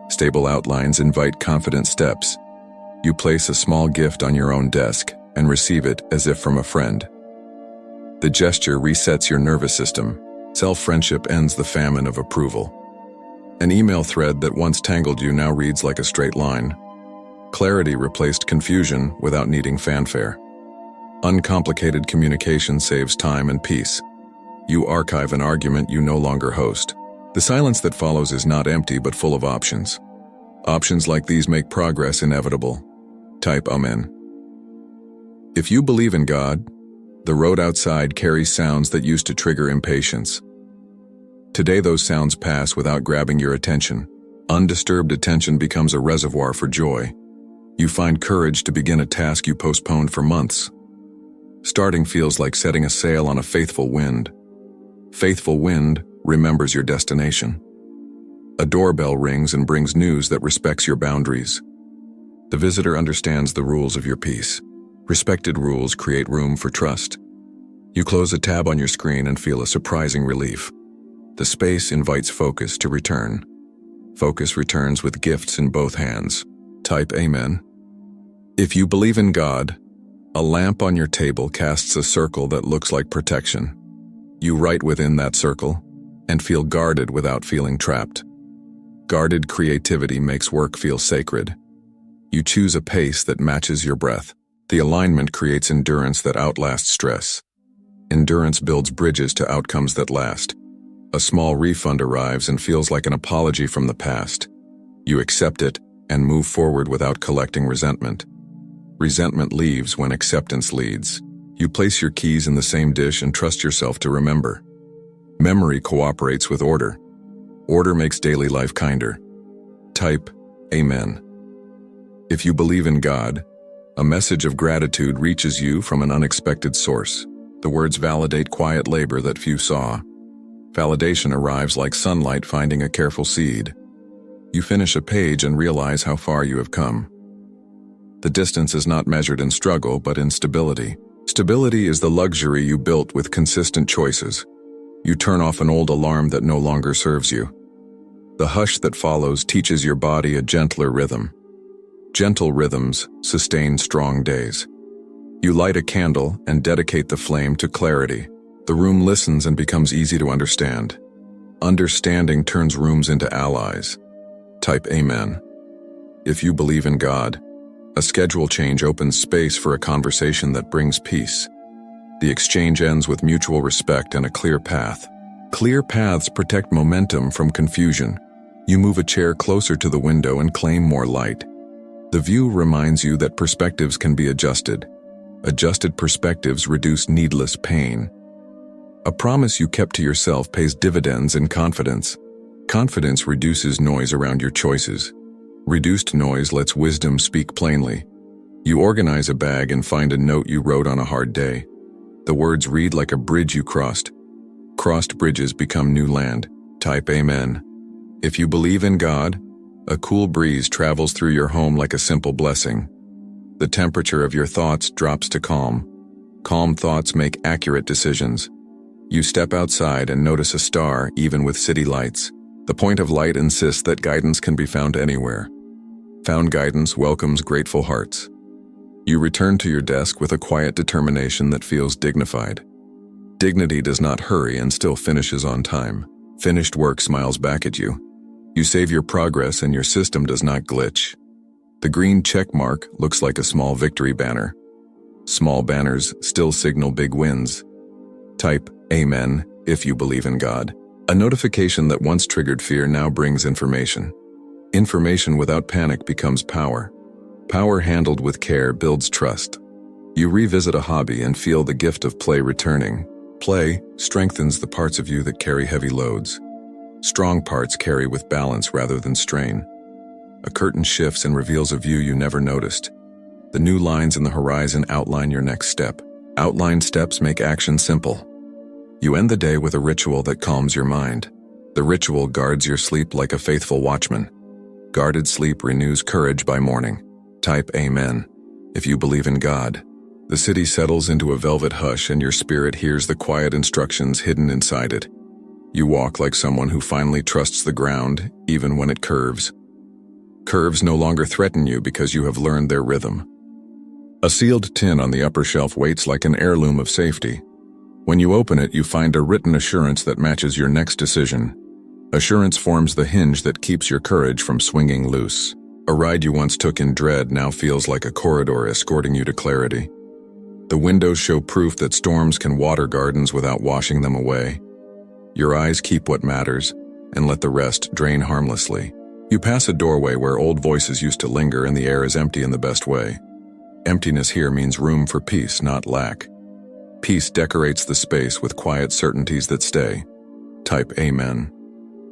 Stable outlines invite confident steps. You place a small gift on your own desk and receive it as if from a friend. The gesture resets your nervous system. Self-friendship ends the famine of approval. An email thread that once tangled you now reads like a straight line. Clarity replaced confusion without needing fanfare. Uncomplicated communication saves time and peace. You archive an argument you no longer host. The silence that follows is not empty but full of options. Options like these make progress inevitable. Type Amen. If you believe in God, The road outside carries sounds that used to trigger impatience. Today those sounds pass without grabbing your attention. Undisturbed attention becomes a reservoir for joy. You find courage to begin a task you postponed for months. Starting feels like setting a sail on a faithful wind. Faithful wind remembers your destination. A doorbell rings and brings news that respects your boundaries. The visitor understands the rules of your peace. Respected rules create room for trust. You close a tab on your screen and feel a surprising relief. The space invites focus to return. Focus returns with gifts in both hands. Type Amen. If you believe in God, a lamp on your table casts a circle that looks like protection. You write within that circle and feel guarded without feeling trapped. Guarded creativity makes work feel sacred. You choose a pace that matches your breath. The alignment creates endurance that outlasts stress. Endurance builds bridges to outcomes that last. A small refund arrives and feels like an apology from the past. You accept it and move forward without collecting resentment. Resentment leaves when acceptance leads. You place your keys in the same dish and trust yourself to remember. Memory cooperates with order. Order makes daily life kinder. Type Amen. If you believe in God, a message of gratitude reaches you from an unexpected source. The words validate quiet labor that few saw. Validation arrives like sunlight finding a careful seed. You finish a page and realize how far you have come. The distance is not measured in struggle, but in stability. Stability is the luxury you built with consistent choices. You turn off an old alarm that no longer serves you. The hush that follows teaches your body a gentler rhythm. Gentle rhythms sustain strong days. You light a candle and dedicate the flame to clarity. The room listens and becomes easy to understand. Understanding turns rooms into allies. Type Amen. If you believe in God, a schedule change opens space for a conversation that brings peace. The exchange ends with mutual respect and a clear path. Clear paths protect momentum from confusion. You move a chair closer to the window and claim more light. The view reminds you that perspectives can be adjusted. Adjusted perspectives reduce needless pain. A promise you kept to yourself pays dividends in confidence. Confidence reduces noise around your choices. Reduced noise lets wisdom speak plainly. You organize a bag and find a note you wrote on a hard day. The words read like a bridge you crossed. Crossed bridges become new land. Type Amen. If you believe in God, a cool breeze travels through your home like a simple blessing. The temperature of your thoughts drops to calm. Calm thoughts make accurate decisions. You step outside and notice a star even with city lights. The point of light insists that guidance can be found anywhere. Found guidance welcomes grateful hearts. You return to your desk with a quiet determination that feels dignified. Dignity does not hurry and still finishes on time. Finished work smiles back at you. You save your progress and your system does not glitch. The green check mark looks like a small victory banner. Small banners still signal big wins. Type Amen if you believe in God. A notification that once triggered fear now brings information. Information without panic becomes power. Power handled with care builds trust. You revisit a hobby and feel the gift of play returning. Play strengthens the parts of you that carry heavy loads. Strong parts carry with balance rather than strain. A curtain shifts and reveals a view you never noticed. The new lines in the horizon outline your next step. Outlined steps make action simple. You end the day with a ritual that calms your mind. The ritual guards your sleep like a faithful watchman. Guarded sleep renews courage by morning. Type Amen if you believe in God. The city settles into a velvet hush and your spirit hears the quiet instructions hidden inside it. You walk like someone who finally trusts the ground, even when it curves. Curves no longer threaten you because you have learned their rhythm. A sealed tin on the upper shelf waits like an heirloom of safety. When you open it, you find a written assurance that matches your next decision. Assurance forms the hinge that keeps your courage from swinging loose. A ride you once took in dread now feels like a corridor escorting you to clarity. The windows show proof that storms can water gardens without washing them away. Your eyes keep what matters and let the rest drain harmlessly. You pass a doorway where old voices used to linger and the air is empty in the best way. Emptiness here means room for peace, not lack. Peace decorates the space with quiet certainties that stay. Type Amen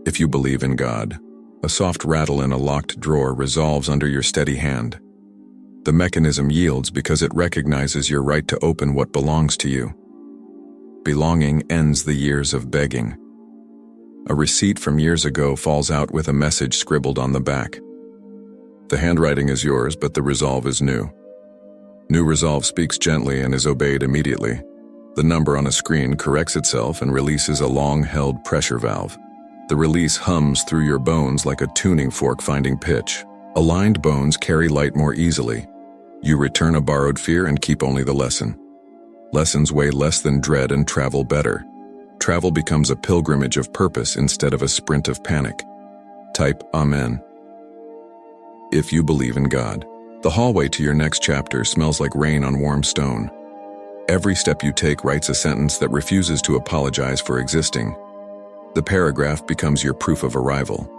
if you believe in God. A soft rattle in a locked drawer resolves under your steady hand. The mechanism yields because it recognizes your right to open what belongs to you. Belonging ends the years of begging. A receipt from years ago falls out with a message scribbled on the back. The handwriting is yours, but the resolve is new. New resolve speaks gently and is obeyed immediately. The number on a screen corrects itself and releases a long-held pressure valve. The release hums through your bones like a tuning fork finding pitch. Aligned bones carry light more easily. You return a borrowed fear and keep only the lesson. Lessons weigh less than dread and travel better. Travel becomes a pilgrimage of purpose instead of a sprint of panic. Type Amen if you believe in God. The hallway to your next chapter smells like rain on warm stone. Every step you take writes a sentence that refuses to apologize for existing. The paragraph becomes your proof of arrival.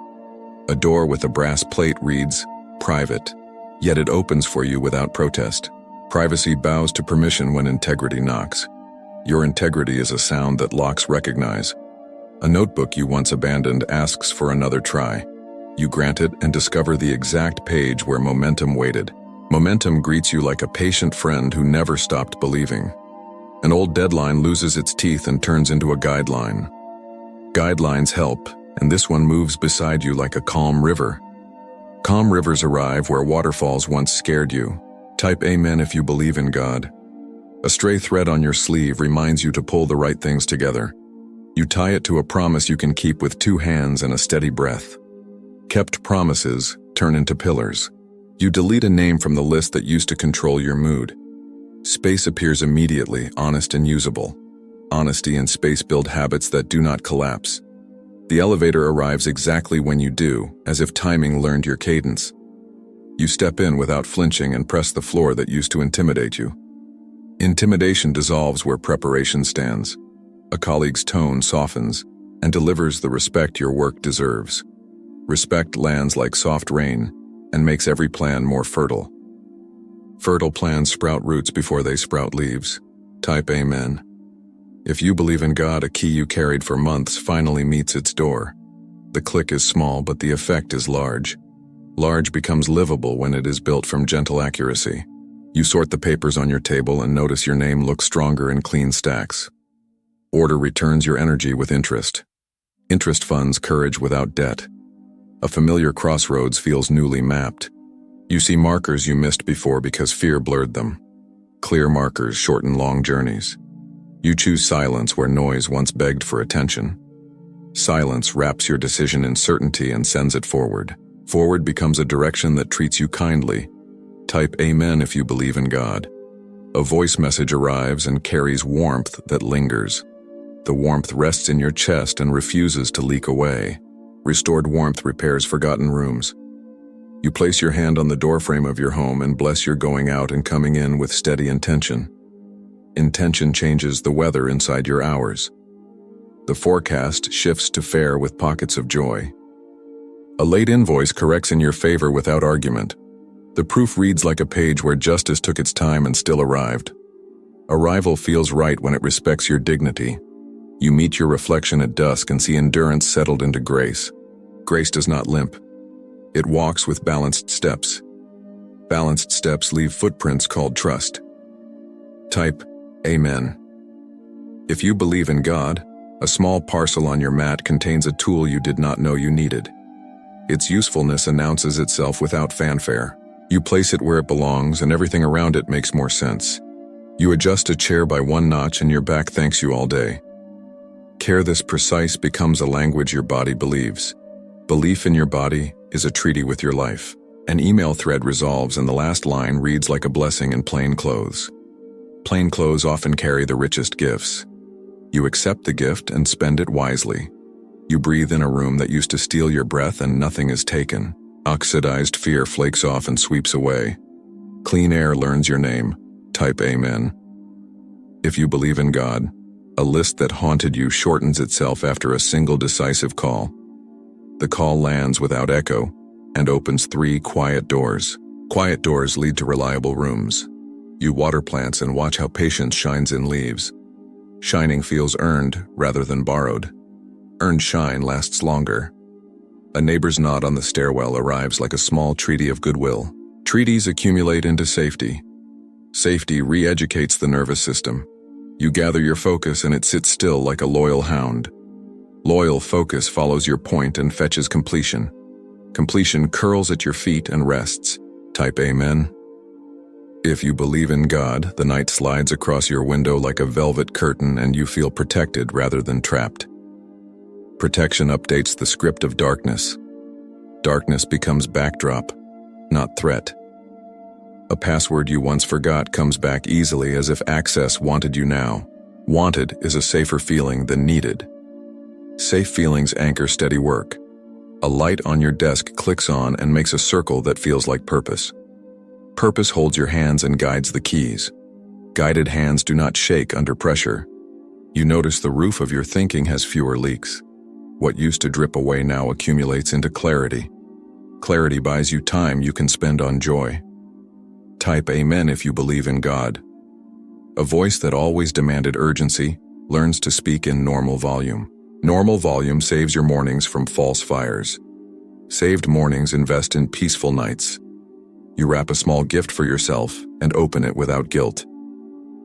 A door with a brass plate reads, "Private," yet it opens for you without protest. Privacy bows to permission when integrity knocks. Your integrity is a sound that locks recognize. A notebook you once abandoned asks for another try. You grant it and discover the exact page where momentum waited. Momentum greets you like a patient friend who never stopped believing. An old deadline loses its teeth and turns into a guideline. Guidelines help, and this one moves beside you like a calm river. Calm rivers arrive where waterfalls once scared you. Type Amen if you believe in God. A stray thread on your sleeve reminds you to pull the right things together. You tie it to a promise you can keep with two hands and a steady breath. Kept promises turn into pillars. You delete a name from the list that used to control your mood. Space appears immediately, honest and usable. Honesty and space build habits that do not collapse. The elevator arrives exactly when you do, as if timing learned your cadence. You step in without flinching and press the floor that used to intimidate you. Intimidation dissolves where preparation stands. A colleague's tone softens and delivers the respect your work deserves. Respect lands like soft rain and makes every plan more fertile. Fertile plans sprout roots before they sprout leaves. Type Amen if you believe in God. A key you carried for months finally meets its door. The click is small, but the effect is large. Large becomes livable when it is built from gentle accuracy. You sort the papers on your table and notice your name looks stronger in clean stacks. Order returns your energy with interest. Interest funds courage without debt. A familiar crossroads feels newly mapped. You see markers you missed before because fear blurred them. Clear markers shorten long journeys. You choose silence where noise once begged for attention. Silence wraps your decision in certainty and sends it forward. Forward becomes a direction that treats you kindly. Type Amen if you believe in God. A voice message arrives and carries warmth that lingers. The warmth rests in your chest and refuses to leak away. Restored warmth repairs forgotten rooms. You place your hand on the doorframe of your home and bless your going out and coming in with steady intention. Intention changes the weather inside your hours. The forecast shifts to fair with pockets of joy. A late invoice corrects in your favor without argument. The proof reads like a page where justice took its time and still arrived. Arrival feels right when it respects your dignity. You meet your reflection at dusk and see endurance settled into grace. Grace does not limp. It walks with balanced steps. Balanced steps leave footprints called trust. Type Amen if you believe in God. A small parcel on your mat contains a tool you did not know you needed. Its usefulness announces itself without fanfare. You place it where it belongs and everything around it makes more sense. You adjust a chair by one notch and your back thanks you all day. Care this precise becomes a language your body believes. Belief in your body is a treaty with your life. An email thread resolves and the last line reads like a blessing in plain clothes. Plain clothes often carry the richest gifts. You accept the gift and spend it wisely. You breathe in a room that used to steal your breath and nothing is taken. Oxidized fear flakes off and sweeps away. Clean air learns your name. Type Amen if you believe in God. A list that haunted you shortens itself after a single decisive call. The call lands without echo and opens 3 quiet doors. Quiet doors lead to reliable rooms. You water plants and watch how patience shines in leaves. Shining feels earned rather than borrowed. Earned shine lasts longer. A neighbor's nod on the stairwell arrives like a small treaty of goodwill. Treaties accumulate into safety. Safety re-educates the nervous system. You gather your focus and it sits still like a loyal hound. Loyal focus follows your point and fetches completion. Completion curls at your feet and rests. Type Amen. If you believe in God, the night slides across your window like a velvet curtain and you feel protected rather than trapped. Protection updates the script of darkness. Darkness becomes backdrop, not threat. A password you once forgot comes back easily as if access wanted you now. Wanted is a safer feeling than needed. Safe feelings anchor steady work. A light on your desk clicks on and makes a circle that feels like purpose. Purpose holds your hands and guides the keys. Guided hands do not shake under pressure. You notice the roof of your thinking has fewer leaks. What used to drip away now accumulates into clarity. Clarity buys you time you can spend on joy. Type Amen if you believe in God. A voice that always demanded urgency learns to speak in normal volume. Normal volume saves your mornings from false fires. Saved mornings invest in peaceful nights. You wrap a small gift for yourself and open it without guilt.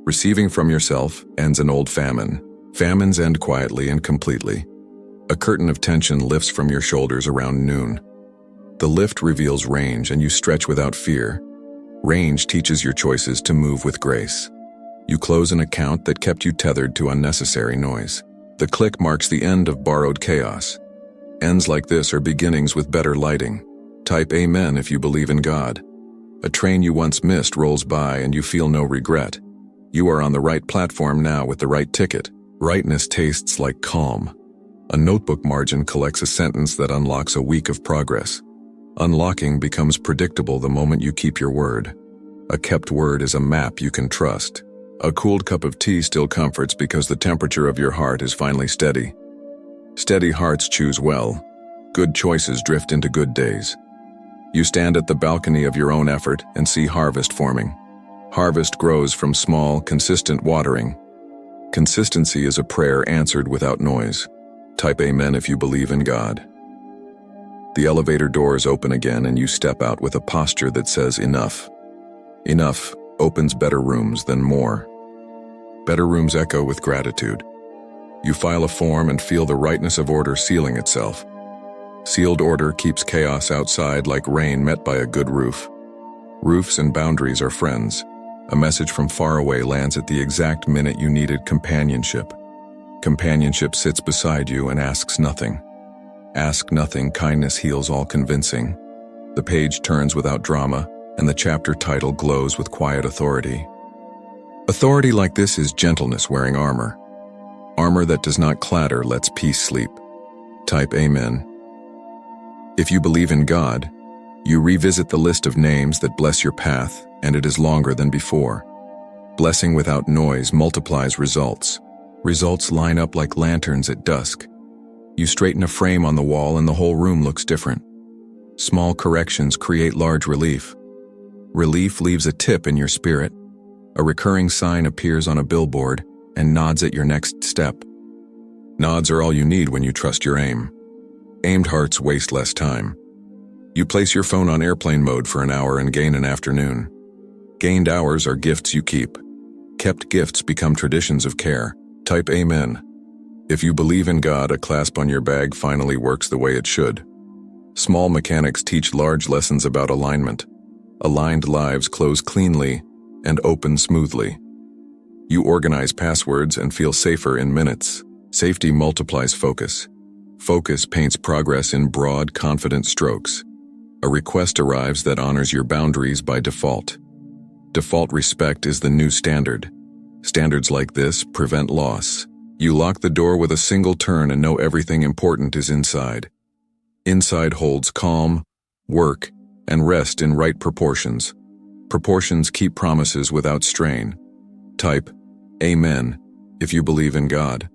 Receiving from yourself ends an old famine. Famines end quietly and completely. A curtain of tension lifts from your shoulders around noon. The lift reveals range and you stretch without fear. Range teaches your choices to move with grace. You close an account that kept you tethered to unnecessary noise. The click marks the end of borrowed chaos. Ends like this are beginnings with better lighting. Type Amen if you believe in God. A train you once missed rolls by and you feel no regret. You are on the right platform now with the right ticket. Rightness tastes like calm. A notebook margin collects a sentence that unlocks a week of progress. Unlocking becomes predictable the moment you keep your word. A kept word is a map you can trust. A cooled cup of tea still comforts because the temperature of your heart is finally steady. Steady hearts choose well. Good choices drift into good days. You stand at the balcony of your own effort and see harvest forming. Harvest grows from small, consistent watering. Consistency is a prayer answered without noise. Type Amen if you believe in God. The elevator doors open again and you step out with a posture that says enough. Enough opens better rooms than more. Better rooms echo with gratitude. You file a form and feel the rightness of order sealing itself. Sealed order keeps chaos outside like rain met by a good roof. Roofs and boundaries are friends. A message from far away lands at the exact minute you needed companionship. Companionship sits beside you and asks nothing. Ask nothing, kindness heals all convincing. The page turns without drama, and the chapter title glows with quiet authority. Authority like this is gentleness wearing armor. Armor that does not clatter lets peace sleep. Type Amen. If you believe in God, you revisit the list of names that bless your path, and it is longer than before. Blessing without noise multiplies results. Results line up like lanterns at dusk. You straighten a frame on the wall and the whole room looks different. Small corrections create large relief. Relief leaves a tip in your spirit. A recurring sign appears on a billboard and nods at your next step. Nods are all you need when you trust your aim. Aimed hearts waste less time. You place your phone on airplane mode for an hour and gain an afternoon. Gained hours are gifts you keep. Kept gifts become traditions of care. Type Amen. If you believe in God, a clasp on your bag finally works the way it should. Small mechanics teach large lessons about alignment. Aligned lives close cleanly and open smoothly. You organize passwords and feel safer in minutes. Safety multiplies focus. Focus paints progress in broad, confident strokes. A request arrives that honors your boundaries by default. Default respect is the new standard. Standards like this prevent loss. You lock the door with a single turn and know everything important is inside. Inside holds calm, work, and rest in right proportions. Proportions keep promises without strain. Type Amen if you believe in God.